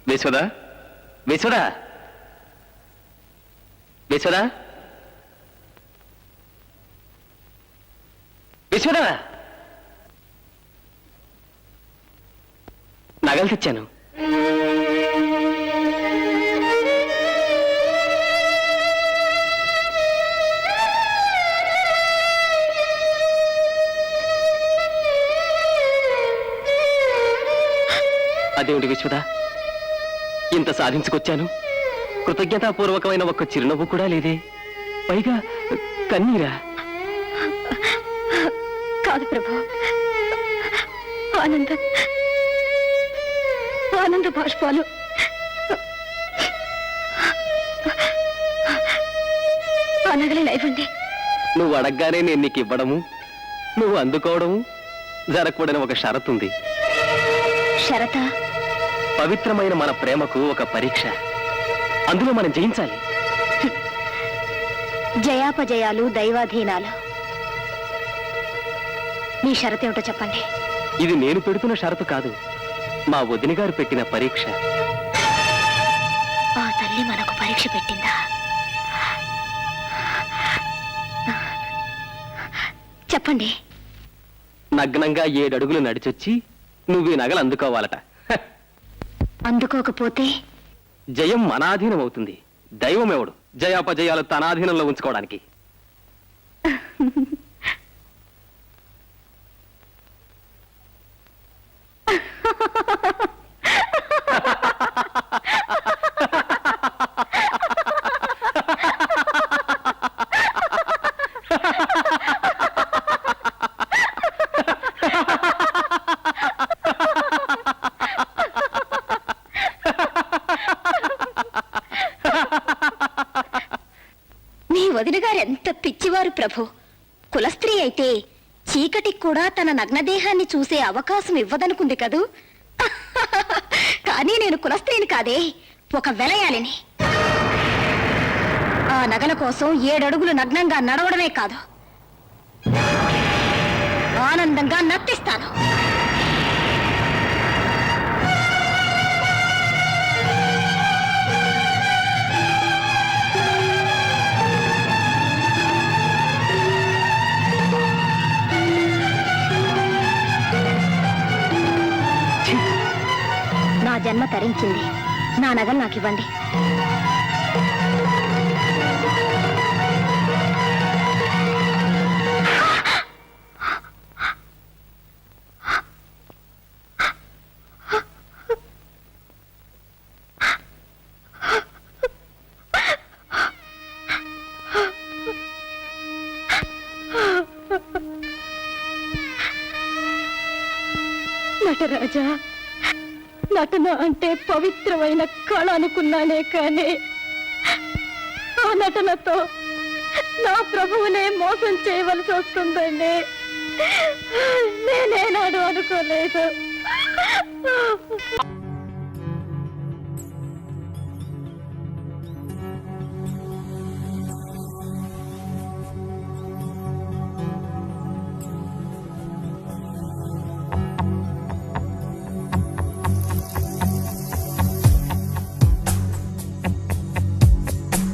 విశ్వదా విశ్వదా విశ్వదా విశ్వదా నగలు తెచ్చాను. అదేమిటి విశ్వదా, ఇంత సాధించుకొచ్చాను, కృతజ్ఞతాపూర్వకమైన ఒక్క చిరునవ్వు కూడా లేదే, పైగా కన్నీరా? కాదు ప్రభు, ఆనంద బాష్పాలు. అనగలేనివ్వండి. నువ్వు అడగగానే నేను నీకు ఇవ్వడము, నువ్వు అందుకోవడము జరగకూడని ఒక షరతు ఉంది. షరత? పవిత్రమైన మన ప్రేమకు ఒక పరీక్ష, అందులో మనం జయించాలి. జయాపజయాలు దైవాధీనాలు. మీ షరతు ఏమిటో చెప్పండి. ఇది నేను పెడుతున్న షరతు కాదు, మా వదిన గారు పెట్టిన పరీక్ష. ఆ తల్లి మనకు పరీక్ష పెట్టిందా? చెప్పండి. నగ్నంగా 7 అడుగులు నడిచొచ్చి నువ్వు ఈ నగలు అందుకోవాలట. అందుకోకపోతే జయం అనాధీనం అవుతుంది. దైవం ఎవడు జయాపజయాలు తన ఆధీనంలో ఉంచుకోవడానికి? వదిన గారు ఎంత పిచ్చివారు ప్రభు. కులస్త్రీ అయితే చీకటికి కూడా తన నగ్నదేహాన్ని చూసే అవకాశం ఇవ్వదనుకుంది కదూ. కానీ నేను కులస్త్రీని కాదే, ఒక వెలయాలిని. ఆ నగల కోసం 7 అడుగులు నగ్నంగా నడవడమే కాదు, ఆనందంగా నర్తిస్తాను. నా జన్మ తరించింది, నా నగలు నాకు ఇవ్వండి. నటరాజా, నటన అంటే పవిత్రమైన కళ అనుకున్నానే, కానీ ఆ నటనతో నా ప్రభువునే మోసం చేయవలసి వస్తుందండి. నేనేనాడు అనుకోలేదు.